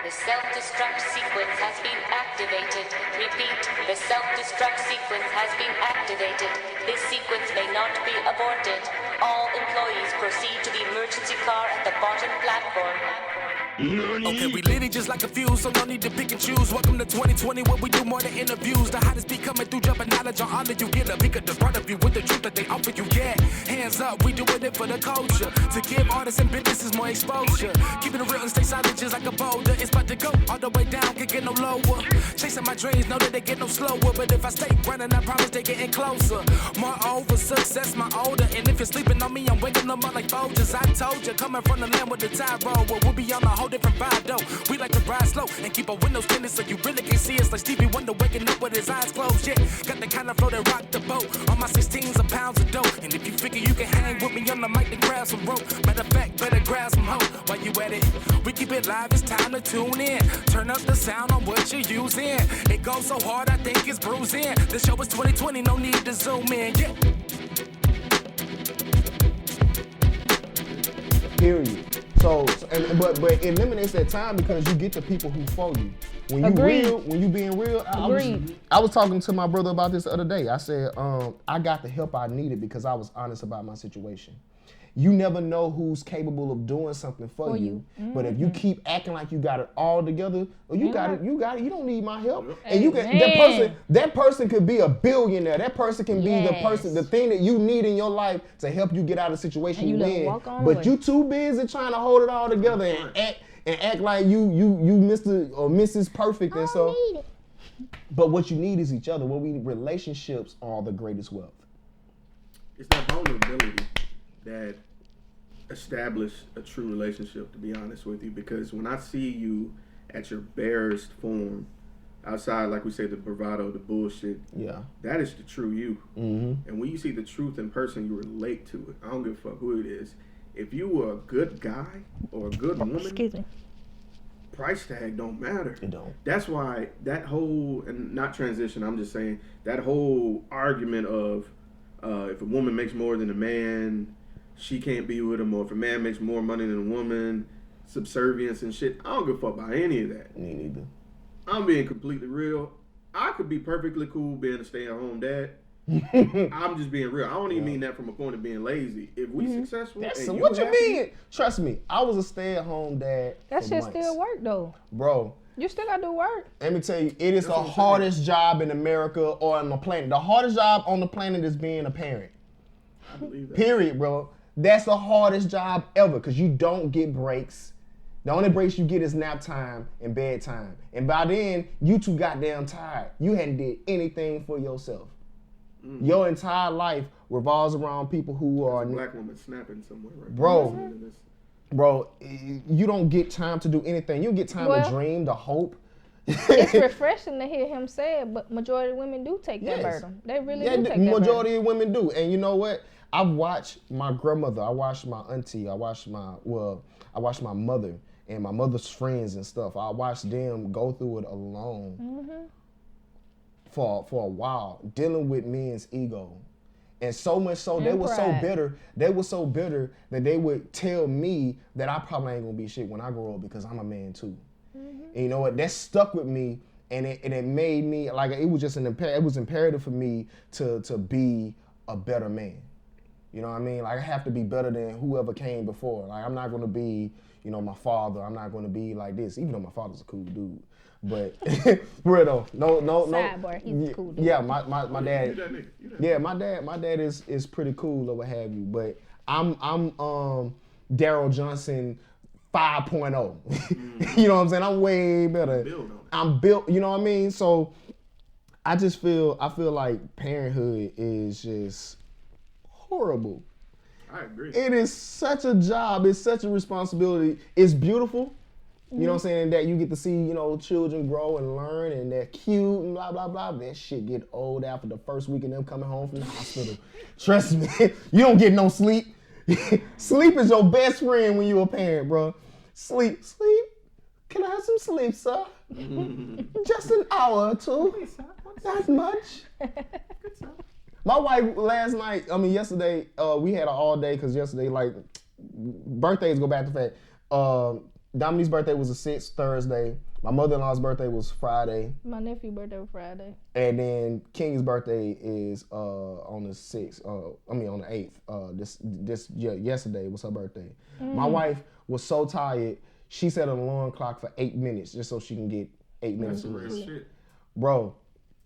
The self-destruct sequence has been activated. Repeat, the self-destruct sequence has been activated. This sequence may not be aborted. All employees proceed to the emergency car at the bottom platform. Okay, we lit it just like a fuse, so no need to pick and choose. Welcome to 2020, where we do more than interviews. The hottest be coming through, jumping knowledge on all of you. Get a peek at the front of you with the truth that they offer you. Yeah, hands up, we doing it for the culture. To give artists and businesses more exposure. Keeping it real and stay silent just like a boulder. It's about to go all the way down, can't get no lower. Chasing my dreams, know that they get no slower. But if I stay running, I promise they getting closer. Moreover, success my older. And if you're sleeping on me, I'm waking them up like Folgers. I told you, coming from the land with the tide roll. Well, we'll be on a whole different vibe though. We like to ride slow and keep our windows tinted so you really can't see us like Stevie Wonder waking up with his eyes closed. Yeah, got the kind of flow that rock the boat. On my 16s of pounds of dope. And if you figure you can hang with me on the mic, then grab some rope. Matter of fact, better grab some hope while you at it. We keep it live, it's time to tune in. Turn up the sound on what you're using. It goes so hard, I think it's bruising. The show is 2020, no need to zoom in. Yeah. Period. But it eliminates that time because you get the people who follow you. When you Agreed. real, when you being real, I was talking to my brother about this the other day. I said, I got the help I needed because I was honest about my situation. You never know who's capable of doing something for you. Mm-hmm. But if you keep acting like you got it all together, or you got it, you don't need my help. And you can that person could be a billionaire. That person can be the thing that you need in your life to help you get out of the situation you in. But you too busy trying to hold it all together and act like you Mr. or Mrs. Perfect and so. But what you need is each other. Relationships are the greatest wealth. It's that vulnerability that establish a true relationship, to be honest with you, because when I see you at your barest form, outside, like we say, the bravado, the bullshit, that is the true you. Mm-hmm. And when you see the truth in person, you relate to it. I don't give a fuck who it is. If you were a good guy or a good woman, price tag don't matter. It don't. That's why that whole, and not transition, I'm just saying, that whole argument of if a woman makes more than a man, she can't be with him, or if a man makes more money than a woman, subservience and shit. I don't give a fuck about any of that. Me neither. I'm being completely real. I could be perfectly cool being a stay-at-home dad. I'm just being real. I don't even mean that from a point of being lazy. If we successful, what you mean? Trust me, I was a stay-at-home dad. That shit still work though, bro. You still gotta do work. Let me tell you, it is the hardest job in America or on the planet. The hardest job on the planet is being a parent. I believe that. Period, bro. That's the hardest job ever because you don't get breaks. The only breaks you get is nap time and bedtime. And by then, you too goddamn tired. You hadn't did anything for yourself. Mm-hmm. Your entire life revolves around people who are... a black woman snapping somewhere right Bro, you don't get time to do anything. You get time to dream, to hope. It's refreshing to hear him say it, but majority of women do take that burden. They really do take that burden. Majority of women do. And you know what? I've watched my grandmother, I watched my auntie, I watched my mother and my mother's friends and stuff. I watched them go through it alone for a while, dealing with men's ego. And so much so, they were so bitter that they would tell me that I probably ain't gonna be shit when I grow up because I'm a man too. Mm-hmm. And you know what? That stuck with me, and it made me, like, it was just it was imperative for me to be a better man. You know what I mean? Like, I have to be better than whoever came before. Like, I'm not going to be, my father. I'm not going to be like this, even though my father's a cool dude. But, for real though, no. Sidebar, he's a cool dude. Yeah, my dad. Yeah, my dad is pretty cool or what have you. But I'm Daryl Johnson 5.0. You know what I'm saying? I'm way better. I'm built. You know what I mean? So, I feel like parenthood is just horrible. I agree. It is such a job. It's such a responsibility. It's beautiful. You know what I'm saying? That you get to see, children grow and learn and they're cute and blah, blah, blah. That shit get old after the first week of them coming home from the hospital. Trust me. You don't get no sleep. Sleep is your best friend when you're a parent, bro. Sleep. Can I have some sleep, sir? Just an hour or two. Not much. My wife yesterday, we had an all day because yesterday, like, birthdays go back to fact. Dominique's birthday was the 6th, Thursday. My mother-in-law's birthday was Friday. My nephew's birthday was Friday. And then King's birthday is on the 6th. On the 8th. Yesterday was her birthday. My wife was so tired. She set an alarm clock for 8 minutes just so she can get 8 minutes of Real rest. shit. Bro,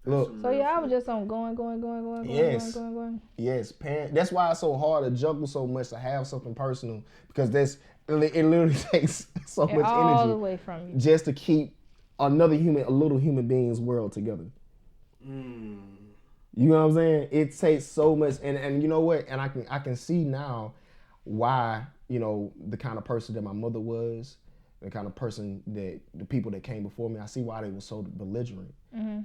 look. So yeah, I was just on going. Yes. Going. Yes, parent. That's why it's so hard to juggle so much to have something personal, because it literally takes so much all energy the way from you. just to keep a little human being's world together. You know what I'm saying? It takes so much, and you know what? And I can see now why, you know, the kind of person that my mother was, the kind of person that the people that came before me, I see why they were so belligerent.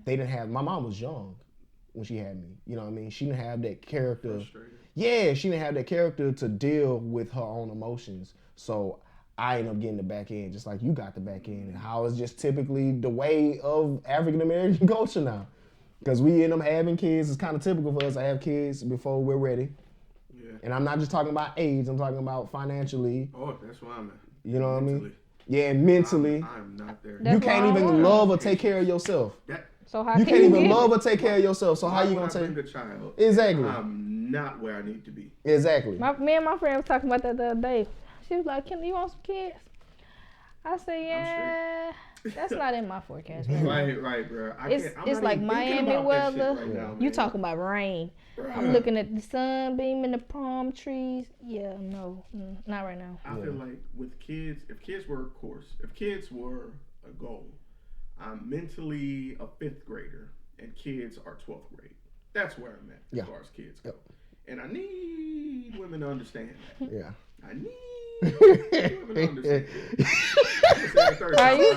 They didn't have. My mom was young when she had me. You know what I mean? She didn't have that character. Yeah, she didn't have that character to deal with her own emotions. So I ended up getting the back end, just like you got the back end, and how it's just typically the way of African American culture now. Because we end up having kids. It's kind of typical for us to have kids before we're ready. Yeah. And I'm not just talking about age. I'm talking about financially. Oh, that's why I'm at. You know what I mean? Yeah, and mentally. I'm not there. You can't even love or take care of yourself. So how You can can't you even get love it? or take care of yourself. So how you gonna take? a child? Exactly. I'm not where I need to be. Exactly. Me and my friend was talking about that the other day. She was like, "Kenda, you want some kids?" I said, "Yeah, that's not in my forecast." Man. Right, bro. It's like Miami weather. Right You talking about rain? I'm looking at the sunbeam and the palm trees. Yeah, no, not right now. I feel like with kids, if kids were a goal, I'm mentally a 5th grader and kids are 12th grade. That's where I'm at as far as kids go. And I need women to understand that. Yeah. I need women to understand that. Are you?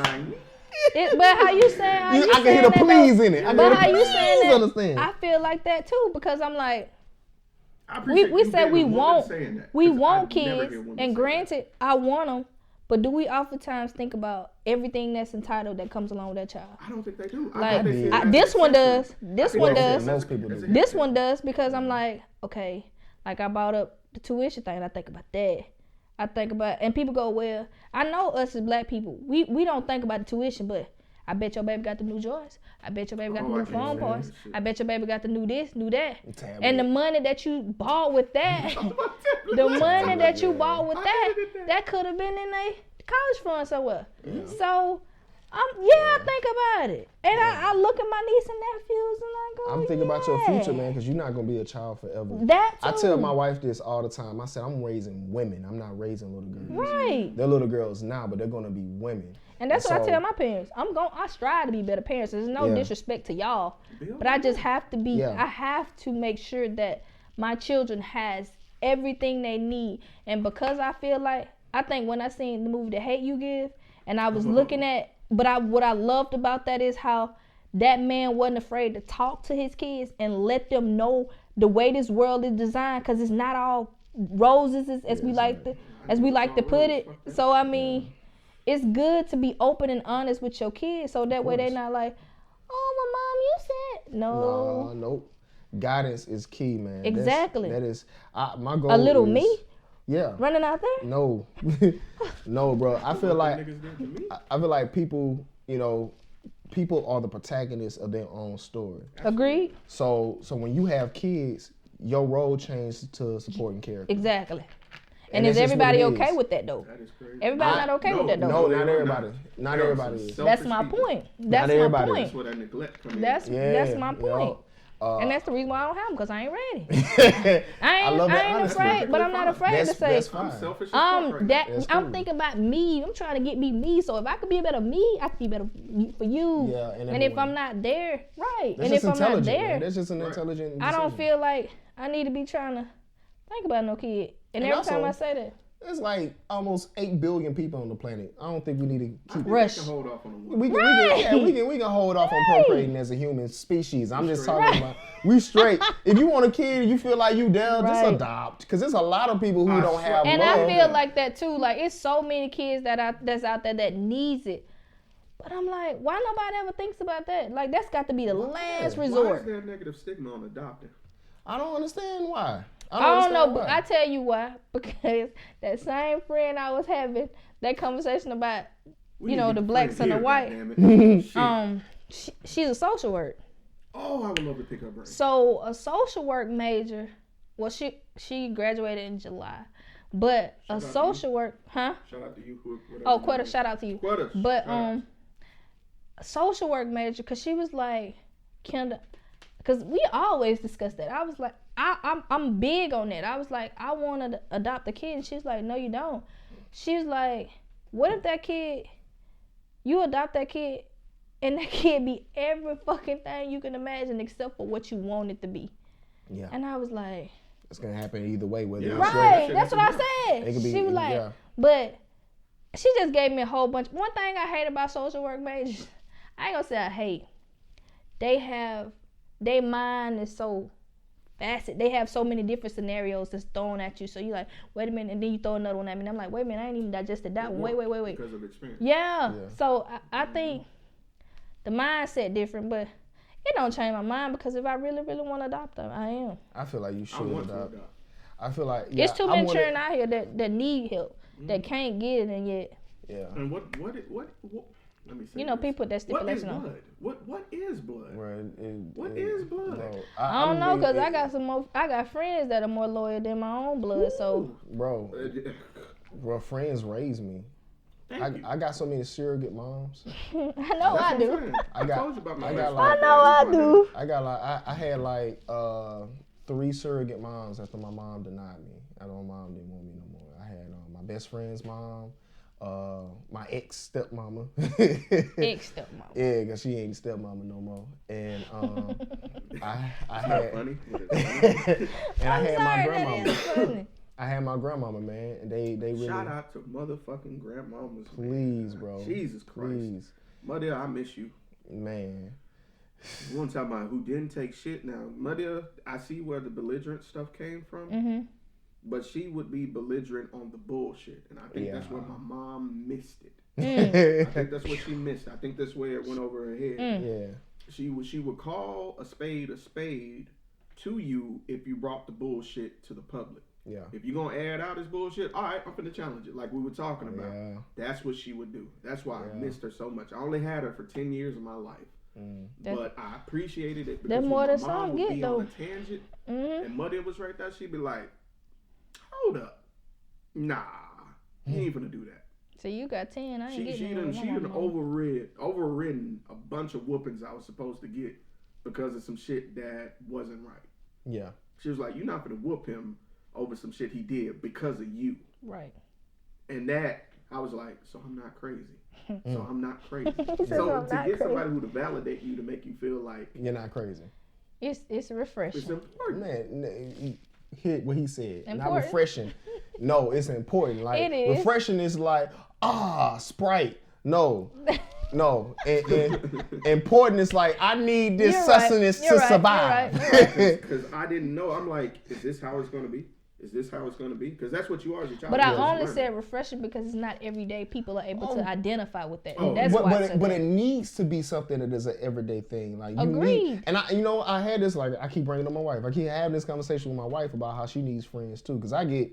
But how you saying? I can hear the please in it. But how you saying that? Understand. I feel like that too, because I'm like, I appreciate we you said being we a woman want saying that, we 'cause want I never kids, hear women and say granted, I want them. But do we oftentimes think about everything that's entitled that comes along with that child? I don't think they do. Like I this one does. This one Most does. Most people do. This one does, because I'm like, okay, like I brought up the tuition thing, and I think about that. I think about, and people go, well, I know us as black people, we don't think about the tuition, but I bet your baby got the new joints. I bet your baby got the new phone parts. I bet your baby got the new this, new that. And the money that you bought with that, that could have been in a college fund somewhere. Yeah. So, I think about it. And I look at my niece and nephews and I go, I'm thinking about your future, man, because you're not going to be a child forever. That too. I tell my wife this all the time. I said, I'm raising women. I'm not raising little girls. Right. They're little girls now, but they're going to be women. And that's what I tell my parents. I strive to be better parents. There's no disrespect to y'all, but I just have to be. I have to make sure that my children has everything they need. And because I feel like, I think when I seen the movie The Hate U Give, and I was looking at, what I loved about that is how that man wasn't afraid to talk to his kids and let them know the way this world is designed, because it's not all roses as we like to put it. So I mean. It's good to be open and honest with your kids, so that way they're not like, oh, well, Mom, you said no. Nope. Guidance is key, man. Exactly. That is my goal. A little is, me? Yeah. Running out there? No. No, bro. I feel like people, you know, people are the protagonists of their own story. Agreed. So when you have kids, your role changes to supporting character. Exactly. And is everybody okay with that though? That is crazy. Everybody not okay with that though? No, not everybody. Not everybody is. That's my point. That's my point. That's where that neglect comes in. That's my point. And that's the reason why I don't have them, because I ain't ready. I ain't afraid, but I'm not afraid to say. That's fine. I'm selfish. I'm thinking about me. I'm trying to get me. So if I could be a better me, I could be better for you. Yeah, and if I'm not there, right. That's and if I'm not there, man. That's just an intelligent decision. I don't feel like I need to be trying to think about no kid. And every time I say that. There's like almost 8 billion people on the planet. I don't think we need to keep rush. We can hold off on we can hold off on procreating as a human species. I'm just talking about we straight. If you want a kid, you feel like you down, just adopt. Because there's a lot of people who don't have and love. I feel like that too. Like it's so many kids that's out there that needs it. But I'm like, why nobody ever thinks about that? Like that's got to be the last resort. Why is there a negative stigma on adopting? I don't understand why. I don't know, but I tell you why. Because that same friend I was having that conversation about, We you need know, to the get blacks and the friends white. here, goddamn it. She's a social work. Oh, I would love to pick her brain. So a social work major, well, she graduated in July, but Shout out a to social work, huh? Shout out to you. Oh, Quetta, shout out to you. Quetta, But shout out. a social work major, cause she was like, Kenda, cause we always discuss that. I was like, I'm big on that. I was like, I want to adopt a kid, and she's like, no, you don't. She was like, what if that kid, you adopt that kid, and that kid be every fucking thing you can imagine except for what you want it to be. Yeah. And I was like, It's gonna happen either way. Whether it's right, that's what I said. It could be, She was like, yeah. but she just gave me a whole bunch. One thing I hate about social work majors, I ain't gonna say I hate. Their mind is so facet. They have so many different scenarios that's thrown at you. So you like, wait a minute, and then you throw another one at me. And I'm like, wait a minute, I ain't even digested that one. Wait. Because of experience. Yeah. So I think the mindset different, but it don't change my mind because if I really, really want to adopt them, I am. I feel like you should I want to adopt. adopt. I feel like It's too many children out here that need help, that can't get it, and yet. Yeah. And what let me say You know, this. people put that stipulation on. What is blood? What is blood? Bro, I don't know, cause I got friends that are more loyal than my own blood. So, bro, friends raised me. Thank you. I got so many surrogate moms. I know That's I what I'm do. saying. I got- told you about my I got best like- friend. I know I do. I got like I had like 3 surrogate moms after my mom denied me. My mom didn't want me no more. I had my best friend's mom, my ex stepmama. Ex stepmama. Yeah, cause she ain't stepmama no more. And I Not had funny. and I had my Sorry, that grandmama. is funny. I had my grandmama, man, and they really Shout out to motherfucking grandmamas. please, bro. Jesus Christ. Please, Mother, I miss you. man. One time about who didn't take shit. Now, Mother, I see where the belligerent stuff came from. Mm-hmm. But she would be belligerent on the bullshit. And I think that's where my mom missed it. I think that's what she missed. I think that's where it went over her head. Yeah. She would call a spade to you if you brought the bullshit to the public. Yeah. If you're going to air it out as bullshit, all right, I'm finna challenge it like we were talking about. Yeah. That's what she would do. That's why I missed her so much. I only had her for 10 years of my life. But I appreciated it because That's when more my than mom some would get, be though. on a tangent Mm-hmm. and Muddy was right there, she'd be like, hold up. Nah, you ain't finna do that. So you got 10. I ain't She getting done overridden a bunch of whoopings I was supposed to get because of some shit that wasn't right. Yeah. She was like, you're not gonna whoop him over some shit he did because of you. Right. And that, I was like, so I'm not crazy. So I'm not crazy. said, So "I'm to not get crazy." somebody who to validate you to make you feel like You're not crazy. It's refreshing. it's important. Man, hit what he said. Not Important? refreshing. No, it's important. Like It is. refreshing is like Sprite. No. No. And important is like I need this You're right. sustenance You're to right. survive. You're right. Because I didn't know. I'm like, is this how it's gonna be? Is this how it's gonna be? Because that's what you are as a child. But I You're only learning. said refreshing because it's not every day people are able to identify with that. Oh. That's but why I but, said but that. it needs to be something that is an everyday thing. Like you Agreed. need, and I had this like I keep bringing it to my wife. I keep having this conversation with my wife about how she needs friends too. Because I get,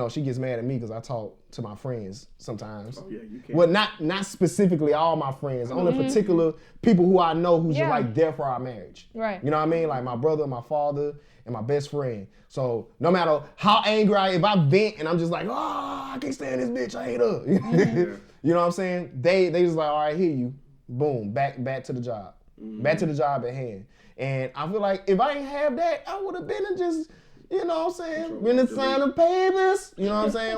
she gets mad at me because I talk to my friends sometimes. Oh yeah, you can't. Well, not specifically all my friends. Only Mm-hmm. particular people who I know who's just Yeah. like there for our marriage. Right. You know what I mean? Like my brother, my father, and my best friend. So no matter how angry if I vent and I'm just like, I can't stand this bitch, I hate her. You know what I'm saying? They just like, all right, hear you. Boom, back to the job. Back to the job at hand. And I feel like if I ain't have that, I would have been in just, you know what I'm saying, been in signing papers. You know what I'm saying?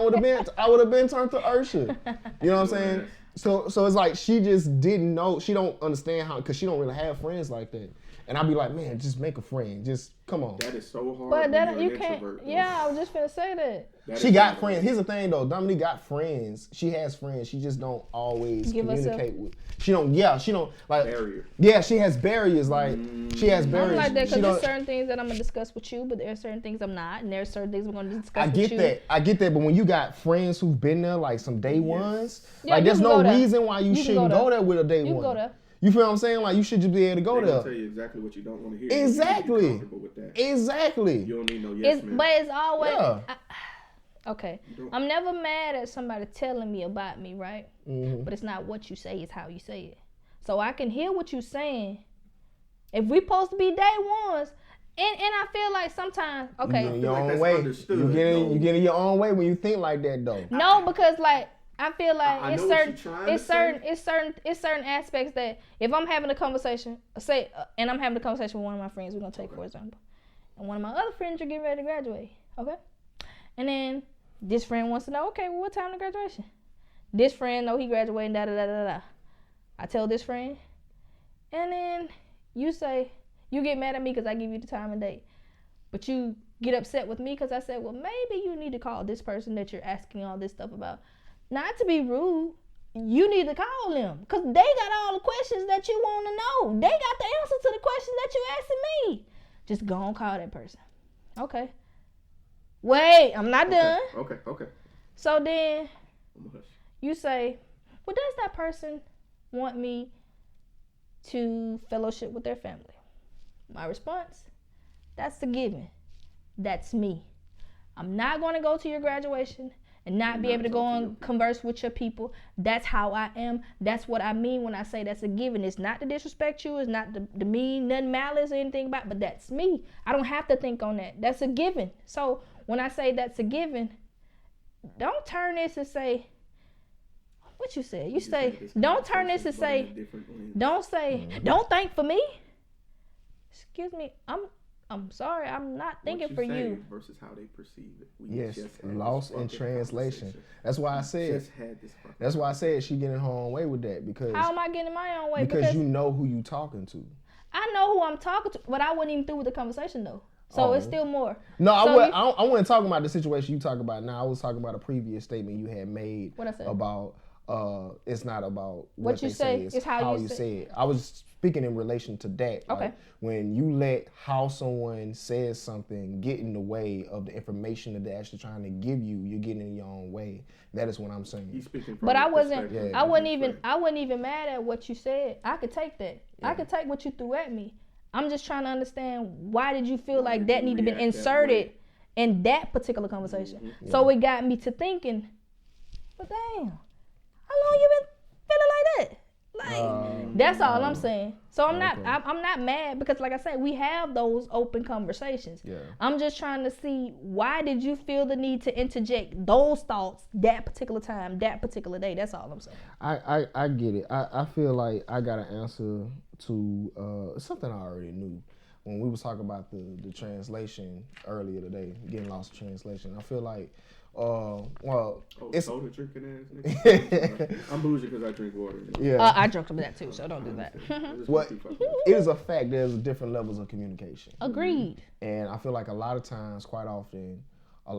I would have been turned to Ursha. You know what I'm saying? So it's like she just didn't know, she don't understand how, because she don't really have friends like that. And I'd be like, man, just make a friend. Just come on. That is so hard. But when that you're you an can't. introvert, though. Yeah, I was just finna say that. She got friends. Here's the thing though, Dominique got friends. She has friends. She just don't always Give herself- communicate with. She don't like. Barrier. Yeah, she has barriers. Like she has barriers. I'm like that She because don't- there's certain things that I'm gonna discuss with you, but there's certain things I'm not, and there's certain things we're gonna discuss I with get you. that. I get that. But when you got friends who've been there, like some day ones, Yeah, like you there's can no go there. reason why you You can shouldn't go go there. there with a day You can one. go there. You feel what I'm saying? Like you should just be able to go They're gonna there. tell you exactly what you don't want to hear. Exactly. You need to be comfortable with that. Exactly. You don't need no yes man. But it's always. Yeah. Okay. I'm never mad at somebody telling me about me, right? Mm-hmm. But it's not what you say, it's how you say it. So I can hear what you're saying. If we supposed to be day ones, and I feel like sometimes, okay. You get in your own way. You get in your own way when you think like that, though. No, because like I feel like it's certain aspects that if I'm having a conversation, and I'm having a conversation with one of my friends, we're gonna take for example, and one of my other friends are getting ready to graduate, okay, and then this friend wants to know, okay, well, what time the graduation? This friend know he graduating, da da da da da. I tell this friend, and then you say you get mad at me because I give you the time and date, but you get upset with me because I said, well, maybe you need to call this person that you're asking all this stuff about. Not to be rude, you need to call them because they got all the questions that you want to know. They got the answer to the questions that you asking me. Just go and call that person. Okay. Wait, I'm not done. Okay. So then you say, well, does that person want me to fellowship with their family? My response, that's a given. That's me. I'm not going to go to your graduation and not be able to go and converse with your people. That's how I am. That's what I mean when I say that's a given. It's not to disrespect you. It's not to mean nothing malice or anything about it, but that's me. I don't have to think on that. That's a given. So when I say that's a given, don't turn this and say, what you said? You say, don't turn this and say, don't say, don't think for me. Excuse me, I'm sorry, I'm not thinking for you. Versus how they perceive it. Yes, lost in translation. That's why I said. That's why I said she getting her own way with that because. How am I getting my own way? Because you know who you talking to. I know who I'm talking to, but I wasn't even through with the conversation though. So it's still more. No, I wasn't talking about the situation you talk about now. I was talking about a previous statement you had made about it's not about what you say, it's how you say it. I was speaking in relation to that. Okay. Like, when you let how someone says something get in the way of the information that they're actually trying to give you, you're getting in your own way. That is what I'm saying. He's speaking from but I wasn't even mad at what you said. I could take that. Yeah. I could take what you threw at me. I'm just trying to understand why did you feel like that needed to be inserted in that particular conversation. Mm-hmm. Yeah. So it got me to thinking, but damn, how long you been feeling like that? Like that's all I'm saying. So I'm not mad because like I said, we have those open conversations. Yeah. I'm just trying to see why did you feel the need to interject those thoughts that particular time, that particular day. That's all I'm saying. I get it. I feel like I got an answer to something I already knew. When we was talking about the translation earlier today, getting lost in translation, I feel like it's soda drinking ass. I'm bougie because I drink water. Yeah, I drunk some of that too, so don't do that. Well, it is a fact. There's different levels of communication. Agreed. And I feel like a lot of times, quite often,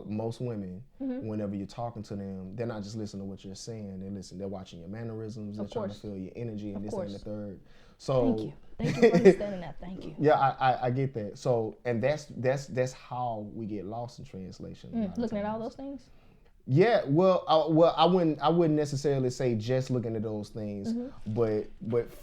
most women, whenever you're talking to them, they're not just listening to what you're saying. They're watching your mannerisms. They're trying to feel your energy and this and the third. So thank you for understanding that. Thank you. Yeah, I get that. So, and that's how we get lost in translation. Looking at all those things. Yeah, well, I wouldn't necessarily say just looking at those things, but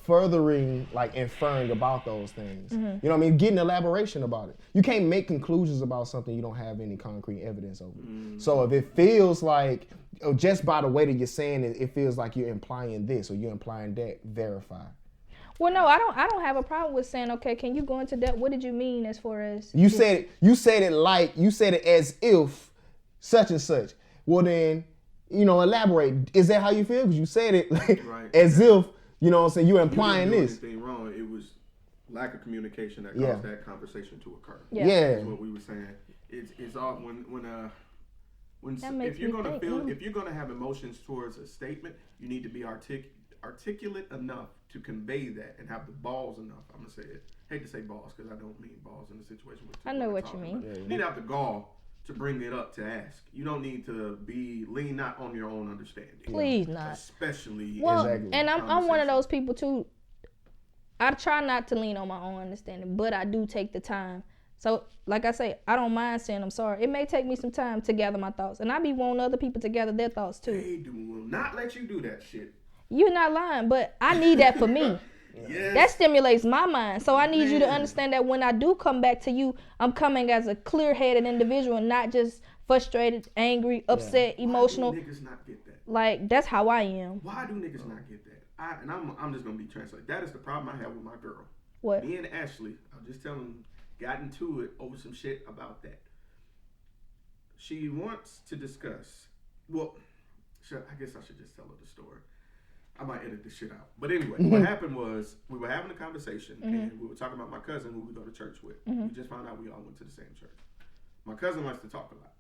furthering, like inferring about those things. You know what I mean? Getting elaboration about it. You can't make conclusions about something you don't have any concrete evidence over. So if it feels like, just by the way that you're saying it, it feels like you're implying this or you're implying that, verify. Well, no, I don't have a problem with saying, okay, can you go into that? What did you mean as far as you said it as if such and such. Well, then, elaborate. Is that how you feel? Because you said it as if, you know what I'm saying, you're implying you didn't do this. Anything wrong. It was lack of communication that caused that conversation to occur. Yeah. That's what we were saying. It's all if you're gonna have emotions towards a statement, you need to be articulate enough to convey that and have the balls enough. I'm gonna say it. Hate to say balls because I don't mean balls in the situation. I know what you mean. You need to have the gall to bring it up to ask. You don't need to lean not on your own understanding. Please not. Especially and I'm one of those people too. I try not to lean on my own understanding, but I do take the time. So, like I say, I don't mind saying I'm sorry. It may take me some time to gather my thoughts, and I be wanting other people to gather their thoughts too. They will not let you do that shit. You're not lying, but I need that for me. Yes. That stimulates my mind. So I need you to understand that when I do come back to you, I'm coming as a clear-headed individual and not just frustrated, angry, upset, emotional. Why do niggas not get that? Like, that's how I am. Why do niggas not get that? I'm just gonna be translated. That is the problem I have with my girl. What? Me and Ashley, I'm just telling, got into it over some shit about that. She wants to discuss. Well, I guess I should just tell her the story. I might edit this shit out. But anyway, what happened was we were having a conversation and we were talking about my cousin who we go to church with. We just found out we all went to the same church. My cousin likes to talk a lot.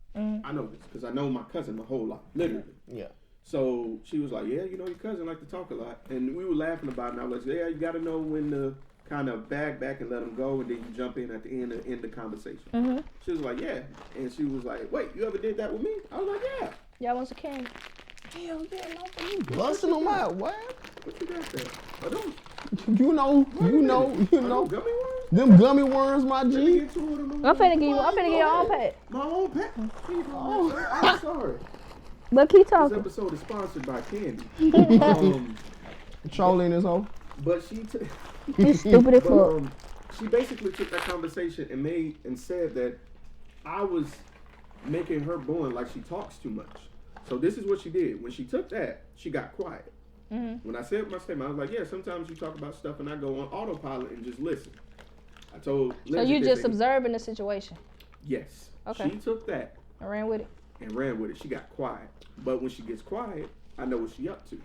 I know this because I know my cousin my whole life, literally. Yeah. So she was like, yeah, you know, your cousin like to talk a lot. And we were laughing about it. And I was like, yeah, you got to know when to kind of back and let them go. And then you jump in at the end and end the conversation. She was like, yeah. And she was like, wait, you ever did that with me? I was like, yeah. Y'all want some candy? Hell yeah, no, you busting them out, what? What you got there? Are those? You know. Gummy worms? Them gummy worms, my Let me G. get 2 of them. I'm finna give you your own pack. My own pack? Oh, I'm sorry. But keep This talking. episode is sponsored by Candy. Trolling this hoe. But You stupid as fuck. she basically took that conversation and said that I was making her born like she talks too much. So this is what she did. When she took that, she got quiet. When I said my statement, I was like, yeah, sometimes you talk about stuff and I go on autopilot and just listen. I told So Lynndrick you and just Sirr- observing the situation. Yes. Okay. She took that I ran with it. and ran with it. She got quiet. But when she gets quiet, I know what she up to.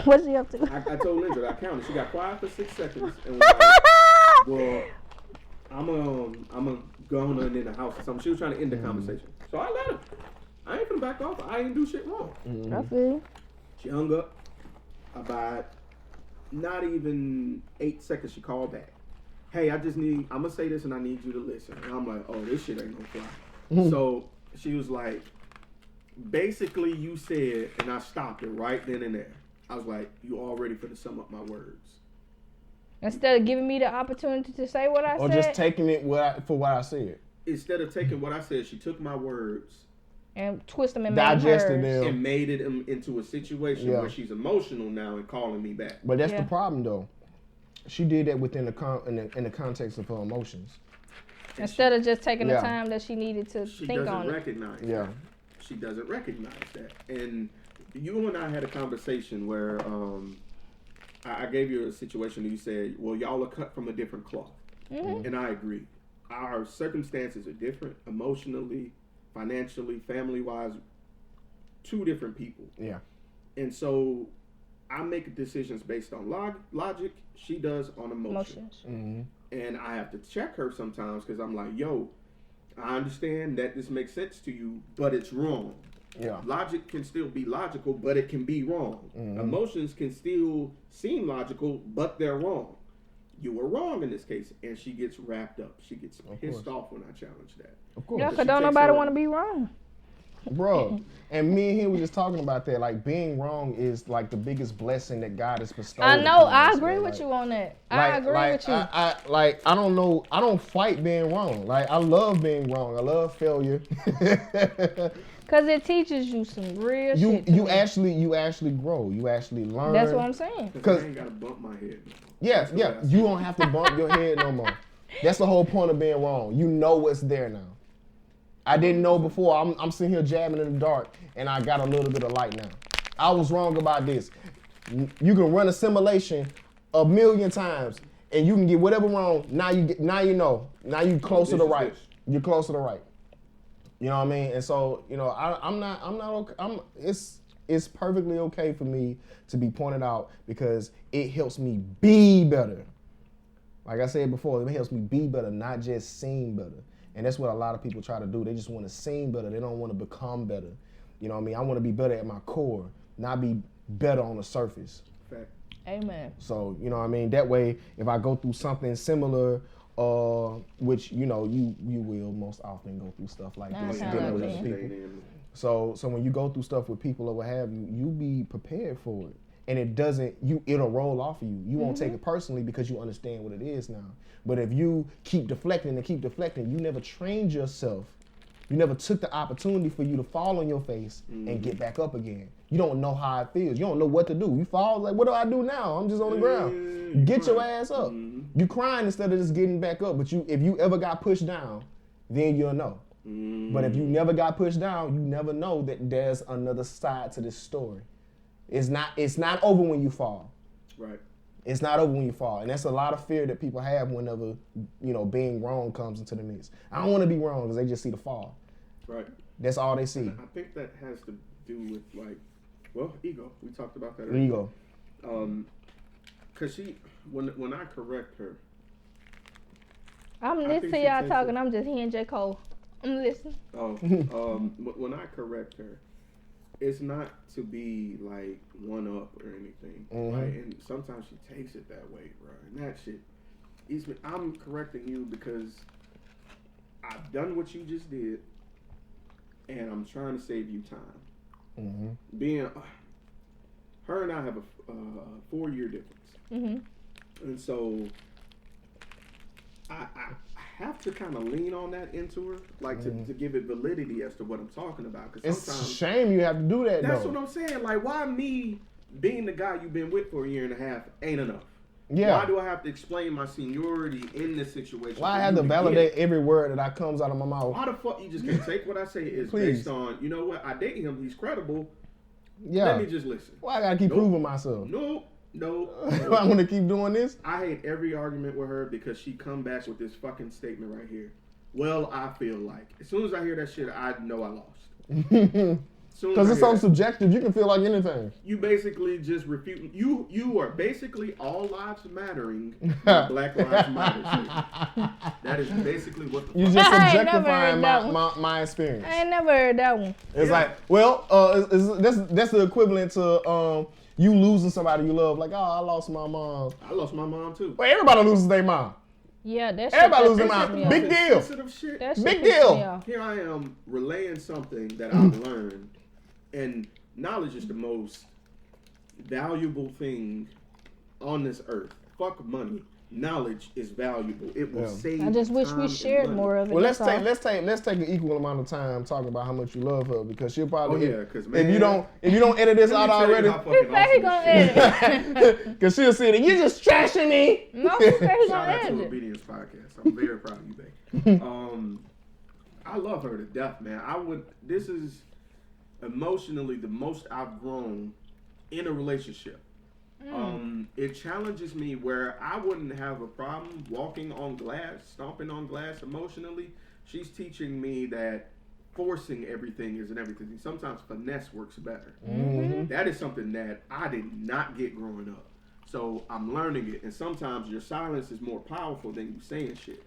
What's he up to? I told Lynndrick, I counted. She got quiet for 6 seconds and was like, well, I'm gonna go on in the house or something. She was trying to end the conversation. So I let her. I ain't finna back off. I ain't do shit wrong. I feel you. She hung up. About not even 8 seconds, she called back. Hey, I'm gonna say this and I need you to listen. And I'm like, oh, this shit ain't gonna fly. So she was like, basically you said, and I stopped her right then and there. I was like, you all ready for to sum up my words? Instead of giving me the opportunity to say what I Or said. just taking it for what I said. Instead of taking what I said, she took my words and twist them and Digested make them. and made it into a situation Yeah. where she's emotional now and calling me back. But that's Yeah. the problem, though. She did that within in the context of her emotions. Instead of just taking the Yeah. time that she needed to She think doesn't on it. recognize Yeah. that. She doesn't recognize that. And you and I had a conversation where I gave you a situation and you said, well, y'all are cut from a different cloth. And I agree. Our circumstances are different emotionally, financially, family-wise, 2 different people. Yeah. And so I make decisions based on logic. She does on emotions. And I have to check her sometimes because I'm like, yo, I understand that this makes sense to you, but it's wrong. Yeah. Logic can still be logical, but it can be wrong. Emotions can still seem logical, but they're wrong. You were wrong in this case. And she gets wrapped up. She gets pissed off when I challenge that. Of course. Yeah, She because don't takes nobody her- want to be wrong. Bro, and me and him were just talking about that. Like, being wrong is like the biggest blessing that God has bestowed. I know. upon I us, agree bro. with Like, you on that. I agree with you. I don't know. I don't fight being wrong. Like, I love being wrong. I love failure. Because it teaches you some real shit. you actually grow. You actually learn. That's what I'm saying. Because I ain't got to bump my head. Yeah, yeah. You don't have to bump your head no more. That's the whole point of being wrong. You know what's there now. I didn't know before. I'm sitting here jabbing in the dark, and I got a little bit of light now. I was wrong about this. You can run a simulation 1,000,000 times, and you can get whatever wrong. Now you know. Now you closer to This is right. this. You're closer to right. You know what I mean? And so, you know, I'm not okay. It's perfectly okay for me to be pointed out because it helps me be better. Like I said before, it helps me be better, not just seem better. And that's what a lot of people try to do. They just want to seem better. They don't want to become better. You know what I mean? I want to be better at my core, not be better on the surface. Fact. Amen. So, you know what I mean? That way, if I go through something similar, which, you know, you will most often go through stuff like this, Nine dealing times with out other of people. So when you go through stuff with people or what have you, you be prepared for it. And it'll roll off of you. You won't take it personally because you understand what it is now. But if you keep deflecting, you never trained yourself. You never took the opportunity for you to fall on your face and get back up again. You don't know how it feels. You don't know what to do. You fall, like, what do I do now? I'm just on the ground. Get your ass up. You crying instead of just getting back up. But if you ever got pushed down, then you'll know. But if you never got pushed down, you never know that there's another side to this story. It's not over when you fall. Right. It's not over when you fall. And that's a lot of fear that people have whenever, being wrong comes into the mix. I don't want to be wrong because they just see the fall. Right. That's all they see. And I think that has to do with ego. We talked about that earlier. Ego. Cause when I correct her, I'm listening to y'all talking. I'm just hearing J. Cole. I'm listening. When I correct her, it's not to be like one up or anything, right? And sometimes she takes it that way, bro. And that shit, I'm correcting you because I've done what you just did, and I'm trying to save you time. Being her and I have a 4-year difference, and so I have to kind of lean on that into her, like to give it validity as to what I'm talking about. Cause it's a shame you have to do that. That's though. What I'm saying. Like, why me being the guy you've been with for a year and a half ain't enough? Yeah. Why do I have to explain my seniority in this situation? Why I have to validate every word that comes out of my mouth? Why the fuck you just can't take what I say is based on, you know what, I date him, he's credible. Yeah. Let me just listen. Why I gotta keep proving myself? No. I want to keep doing this? I hate every argument with her because she come back with this fucking statement right here. Well, I feel like. As soon as I hear that shit, I know I lost. Because it's so subjective. You can feel like anything. You basically just refuting. You are basically all lives mattering. Black Lives Matter shit. That is basically what the you just objectifying my experience. I ain't never heard that one. It's like, well, that's the equivalent to you losing somebody you love. Like, oh, I lost my mom. I lost my mom too. Well, everybody loses their mom. Yeah, that's everybody loses their mom. Big deal. Big deal. Here I am relaying something that I've learned. And knowledge is the most valuable thing on this earth. Fuck money. Knowledge is valuable. It will save. I just wish we shared more of it. Well, let's take an equal amount of time talking about how much you love her, because she'll probably if you don't edit this out already. He said he gonna edit. Because she'll say that you just trashing me. No, he said he Shout gonna out edit. to Obedience Podcast. I'm very proud of you, babe. I love her to death, man. This is emotionally the most I've grown in a relationship. It challenges me where I wouldn't have a problem walking on glass, stomping on glass emotionally. She's teaching me that forcing everything isn't everything. Sometimes finesse works better. That is something that I did not get growing up. So I'm learning it. And sometimes your silence is more powerful than you saying shit.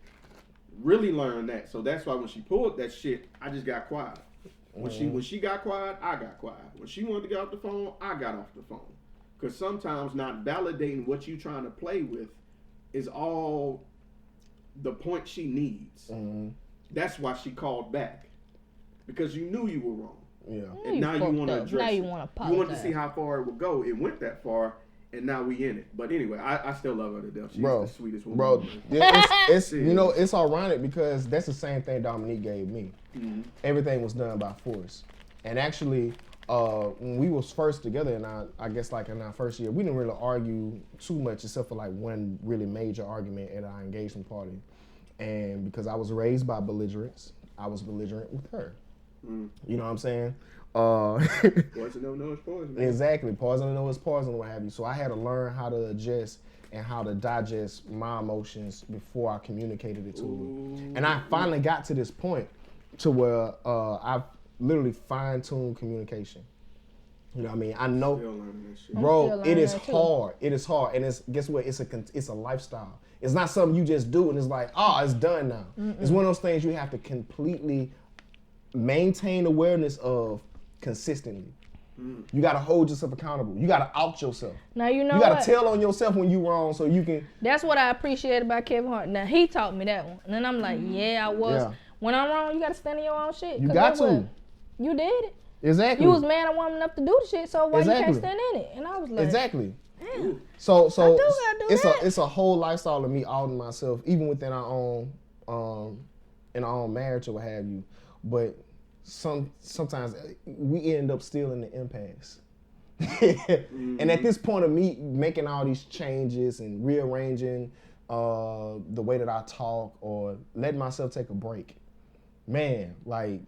Really learn that. So that's why when she pulled that shit, I just got quiet. When she got quiet, I got quiet. When she wanted to get off the phone, I got off the phone. Because sometimes not validating what you're trying to play with is all the point she needs. That's why she called back. Because you knew you were wrong. Yeah. And now you want to address now you it. want to apologize. You wanted to see how far it would go. It went that far, and now we in it. But anyway, I still love her to death. She's the sweetest woman. Bro, it's it's ironic because that's the same thing Dominique gave me. Everything was done by force. And actually, when we was first together, and I guess like in our first year, we didn't really argue too much except for like one really major argument at our engagement party. And because I was raised by belligerents, I was belligerent with her. You know what I'm saying? Poison don't know it's poison. Exactly. Poison don't know it's poison, what have you. So I had to learn how to adjust and how to digest my emotions before I communicated it to her. And I finally got to this point to where I've literally fine-tuned communication. You know what I mean? I know, bro, it is hard. It is hard. And guess what? It's a lifestyle. It's not something you just do and it's like, oh, it's done now. It's one of those things you have to completely maintain awareness of consistently. You got to hold yourself accountable. You got to out yourself. Now you know you got to tell on yourself when you wrong so you can. That's what I appreciate about Kevin Hart. Now he taught me that one, and then I'm like, I was. Yeah. When I'm wrong, you got to stand in your own shit. You got to. You did it. Exactly. You was man and woman enough to do the shit, so why you can't stand in it? And I was like, exactly. Damn. So it's a whole lifestyle of me outing myself, even within our own in our own marriage or what have you. But sometimes we end up still in the impasse. And at this point of me making all these changes and rearranging the way that I talk or letting myself take a break, man, like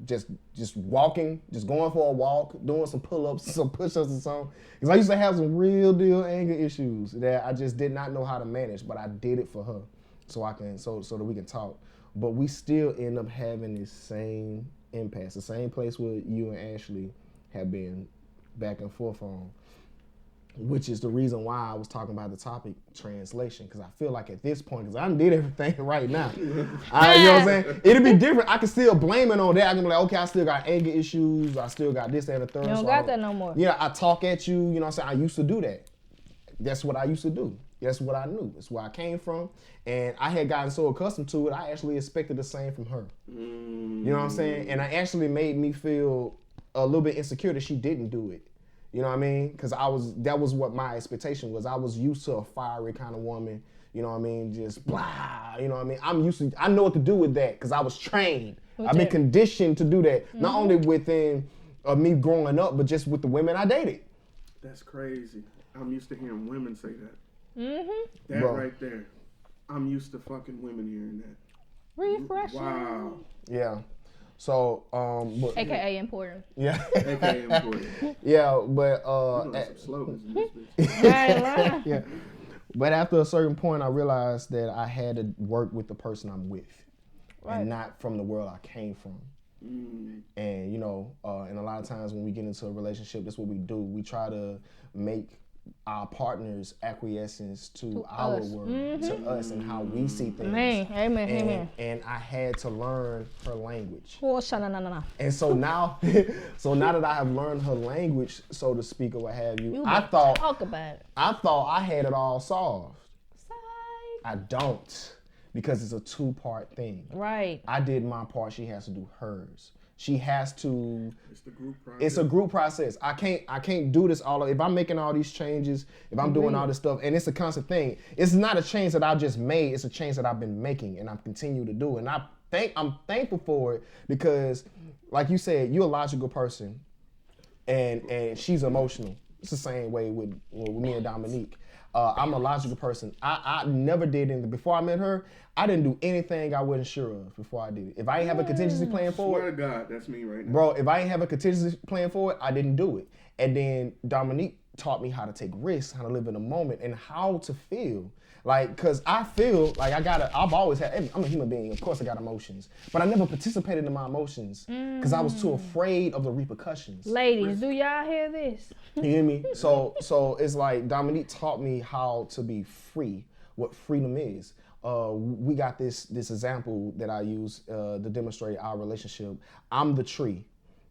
just walking, just going for a walk, doing some pull-ups, some push-ups or something. Because I used to have some real deal anger issues that I just did not know how to manage, but I did it for her so that we can talk. But we still end up having this same impasse, the same place where you and Ashley have been back and forth on, which is the reason why I was talking about the topic translation, because I feel like at this point, because I done did everything right now, you know what I'm saying? It'll be different. I can still blame it on that. I can be like, okay, I still got anger issues. I still got this, that, and the third. You don't got that no more. Yeah, I talk at you. You know what I'm saying? I used to do that. That's what I used to do. That's what I knew. That's where I came from. And I had gotten so accustomed to it, I actually expected the same from her. You know what I'm saying? And it actually made me feel a little bit insecure that she didn't do it. You know what I mean? Because that was what my expectation was. I was used to a fiery kind of woman. You know what I mean? Just blah. You know what I mean? I know what to do with that because I was trained. I've been conditioned to do that. Not only within me growing up, but just with the women I dated. That's crazy. I'm used to hearing women say that. That Bro. right there. I'm used to fucking women hearing that. Refreshing. Wow. Yeah. So, but, AKA important. yeah. AKA important. Yeah, but We got some slogans in this bitch. I ain't lying. yeah. But after a certain point, I realized that I had to work with the person I'm with, and not from the world I came from. And you know, and a lot of times when we get into a relationship, that's what we do. We try to make our partner's acquiescence to our world, to us, and how we see things. Amen. And I had to learn her language. Oh, no. And so now, that I have learned her language, so to speak, or what have you, I thought I had it all solved. I don't, because it's a two-part thing. Right. I did my part. She has to do hers. She has to. It's the group process. It's a group process. I can't do this all. If I'm making all these changes, if I'm doing all this stuff, and it's a constant thing. It's not a change that I just made. It's a change that I've been making, and I continue to do. And I'm thankful for it because, like you said, you're a logical person, and she's emotional. It's the same way with me and Dominique. I'm a logical person. I never did anything. Before I met her, I didn't do anything I wasn't sure of before I did it. If I ain't have a contingency plan for Swear it. to God, that's me right now. Bro, if I ain't have a contingency plan for it, I didn't do it. And then Dominique taught me how to take risks, how to live in the moment, and how to feel. Like, cause I feel like I've always had, I'm a human being, of course I got emotions, but I never participated in my emotions cause I was too afraid of the repercussions. Ladies, do y'all hear this? You hear me? So it's like Dominique taught me how to be free, what freedom is. We got this example that I use to demonstrate our relationship. I'm the tree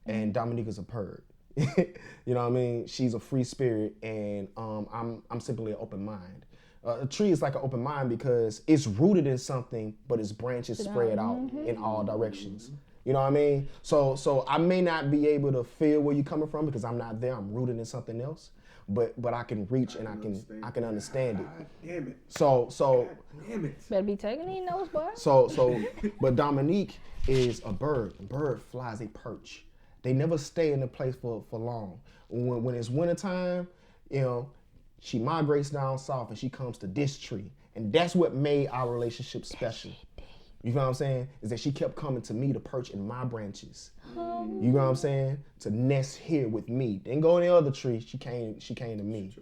and Dominique is a bird. You know what I mean? She's a free spirit and I'm simply an open mind. A tree is like an open mind because it's rooted in something, but its branches spread out in all directions. You know what I mean? So I may not be able to feel where you're coming from because I'm not there. I'm rooted in something else, but I can reach and I can understand it. God damn it. So God damn it. Better be taking these notes, boy. So but Dominique is a bird. A bird flies a perch. They never stay in a place for long. When it's wintertime, you know, she migrates down south and she comes to this tree. And that's what made our relationship special. You know what I'm saying? Is that she kept coming to me to perch in my branches. You know what I'm saying? To nest here with me. Didn't go in the other tree. She came to me.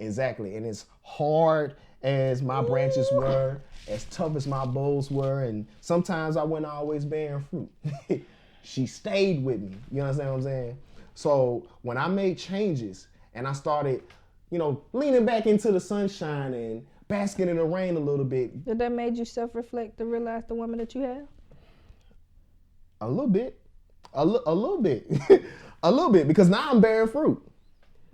Exactly. And as hard as my branches were, as tough as my boughs were, and sometimes I wasn't always bearing fruit. She stayed with me. You understand what I'm saying? So when I made changes and I started, you know, leaning back into the sunshine and basking in the rain a little bit. Did that made you self-reflect to realize the woman that you have? A little bit. A little bit. A little bit, because now I'm bearing fruit.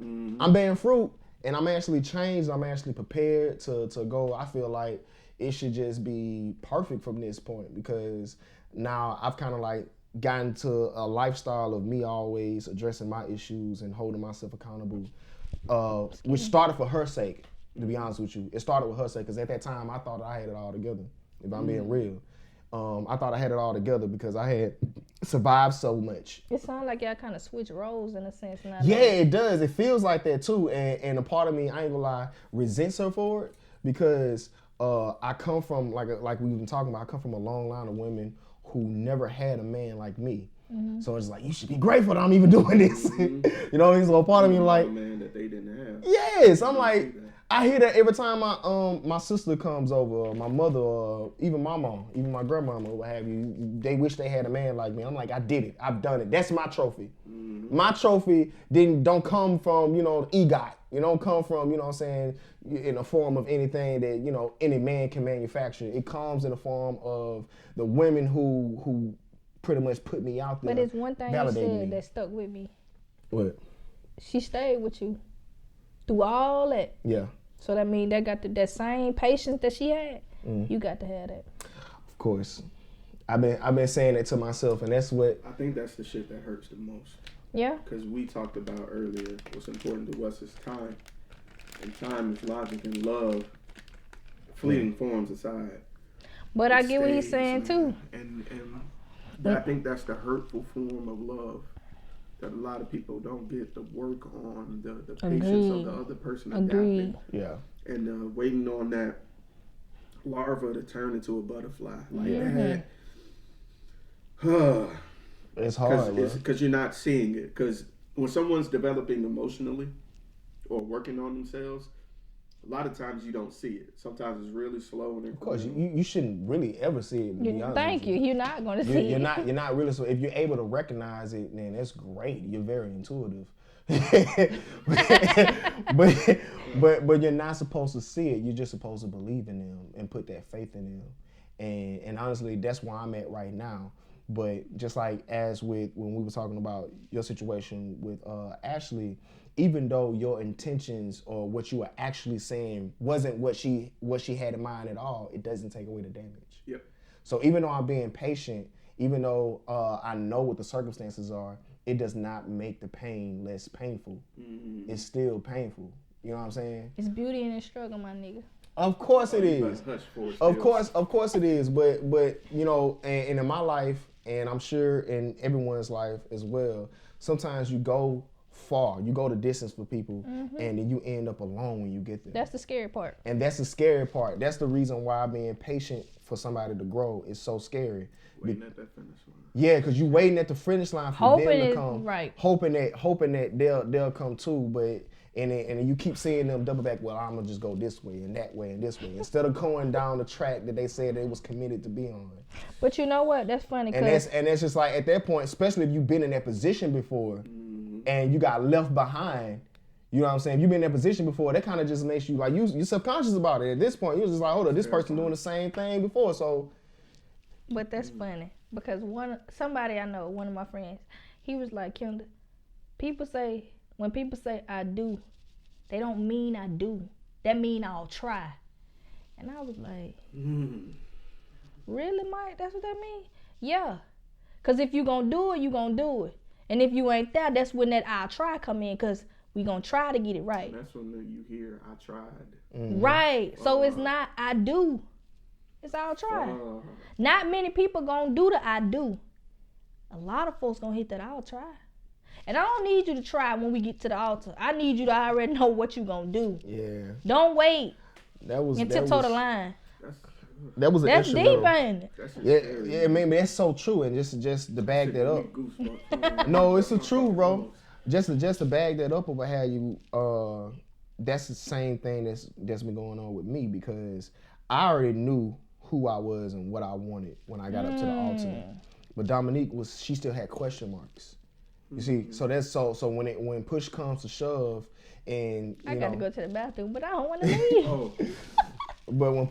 I'm bearing fruit, and I'm actually changed. I'm actually prepared to go. I feel like it should just be perfect from this point, because now I've kind of like gotten to a lifestyle of me always addressing my issues and holding myself accountable, which started for her sake, to be honest with you. It started with her sake, because at that time I thought I had it all together, if I'm being real. I thought I had it all together because I had survived so much. It sounds like y'all kind of switch roles in a sense now. Yeah, it does. It feels like that too. And a part of me, I ain't gonna lie, resents her for it, because I come from, like we've been talking about, I come from a long line of women who never had a man like me. So it's like, you should be grateful that I'm even doing this. You know what I mean? So a part of me like, man that they didn't have. Yes, I'm like, I hear that every time my sister comes over, or my mother, or even my mom, even my grandmama, or what have you. They wish they had a man like me. I'm like, I did it. I've done it. That's my trophy. My trophy don't come from, EGOT. It don't come from, you know what I'm saying, in the form of anything that, any man can manufacture. It comes in the form of the women who pretty much put me out there. But it's one thing you said that stuck with me. What? She stayed with you through all that. Yeah. So that means that got that same patience that she had. You got to have that. Of course. I've been saying it to myself, and that's what I think that's the shit that hurts the most. Yeah. Because we talked about earlier, what's important to us is time. And time is logic and love. Fleeting forms aside. But I get what he's saying too. And I think that's the hurtful form of love that a lot of people don't get to work on the patience of the other person adapting. Yeah. And waiting on that larva to turn into a butterfly. Like that. It's hard, because you're not seeing it. Because when someone's developing emotionally or working on themselves, a lot of times you don't see it. Sometimes it's really slow. And of course, you shouldn't really ever see it. To be honest Thank you. You're not going to see You're it. You're not really. So if you're able to recognize it, then that's great. You're very intuitive. but you're not supposed to see it. You're just supposed to believe in them and put that faith in them. And honestly, that's where I'm at right now. But just like as with when we were talking about your situation with Ashley, even though your intentions or what you were actually saying wasn't what she had in mind at all, it doesn't take away the damage. Yep. So even though I'm being patient, even though I know what the circumstances are, it does not make the pain less painful. It's still painful. You know what I'm saying? It's beauty in the struggle, my nigga. Of course it is. Of course it is. But and in my life, and I'm sure in everyone's life as well, sometimes you go far, you go the distance for people, and then you end up alone when you get there. That's the scary part. And that's the scary part. That's the reason why being patient for somebody to grow is so scary. Waiting at that finish line. Yeah, because you waiting at the finish line for them to come. Right. Hoping that they'll come too, but and then you keep seeing them double back. Well, I'm gonna just go this way and that way and this way instead of going down the track that they said they was committed to be on. But you know what? That's funny. And that's just like at that point, especially if you've been in that position before, and you got left behind. You know what I'm saying? If you've been in that position before, that kind of just makes you like you're subconscious about it. At this point, you're just like, hold on, this person doing the same thing before, so. But that's funny because somebody I know, one of my friends, he was like, Kenda, when people say I do, they don't mean I do. That mean I'll try. And I was like, really, Mike? That's what that mean? Yeah. Because if you gonna do it, you gonna do it. And if you ain't there, that's when that I'll try come in because we gonna try to get it right. And that's when you hear I tried. Right. So it's not I do. It's I'll try. Not many people gonna do the I do. A lot of folks gonna hit that I'll try. And I don't need you to try when we get to the altar. I need you to already know what you gonna do. Yeah. Don't wait. That was tiptoe the line. That's deep in. Yeah, I mean that's so true, and just to bag that up. No, it's the truth, bro. Just to bag that up over how you that's the same thing that's been going on with me because I already knew who I was and what I wanted when I got up to the altar. But Dominique she still had question marks. You see, so that's so when push comes to shove and I got to go to the bathroom, but I don't want to leave. But when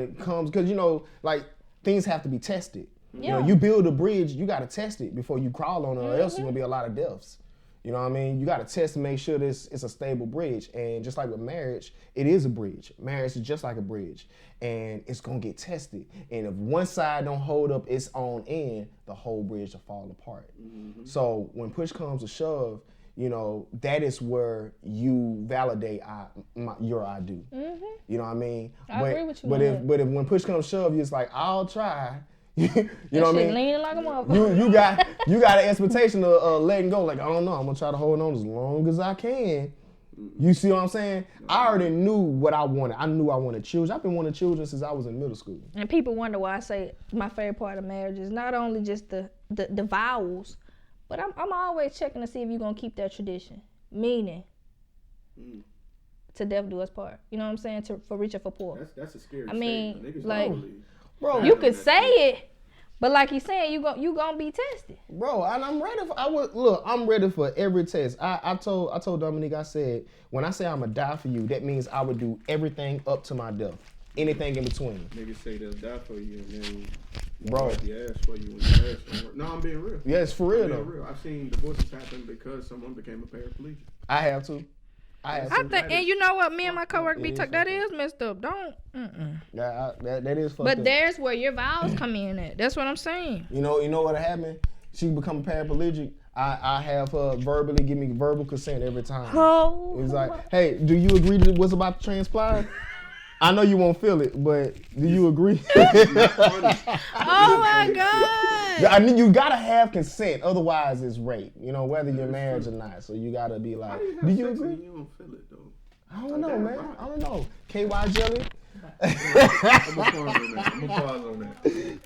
it comes, because like things have to be tested. Yeah. You build a bridge, you got to test it before you crawl on it, or else there's gonna be a lot of deaths. You know what I mean? You got to test to make sure it's a stable bridge. And just like with marriage, it is a bridge. Marriage is just like a bridge, and it's gonna get tested. And if one side don't hold up its own end, the whole bridge will fall apart. So when push comes to shove, that is where you validate your I do. You know what I mean? I agree with you. But if when push comes to shove, it's like I'll try. You know what I mean? Leaning like a motherfucker. You got an expectation of letting go. Like I don't know, I'm gonna try to hold on as long as I can. You see what I'm saying? I already knew what I wanted. I knew I wanted children. I've been wanting children since I was in middle school. And people wonder why I say my favorite part of marriage is not only just the vows, but I'm always checking to see if you're going to keep that tradition. Meaning, to death do us part. You know what I'm saying? For rich or for poor. That's a scary statement. Niggas like, bro, you could say it, but like he's saying, you gonna be tested. Bro, and I'm ready for, I'm ready for every test. I told Dominique, I said, when I say I'm gonna die for you, that means I would do everything up to my death. Anything in between. Niggas say they'll die for you and then bro, you ask for you when you ask for work. No, I'm being real. Yeah, it's for real though. Real. I've seen divorces happen because someone became a paraplegic. I have to. I think, and you know what, me and my coworker be talking. That is messed up. Don't. That is fucked But up. there's where your vows come in at. That's what I'm saying. You know what happened? She become paraplegic. I have her verbally give me verbal consent every time. Oh. It's like, hey, do you agree to what's about to transpire? I know you won't feel it, but do you agree? Oh my God! You gotta have consent, otherwise it's rape. You know, whether you're married or not. So you gotta be like, do you agree? You don't feel it though. I don't know, man. I don't know. KY jelly. I'm gonna pause on that.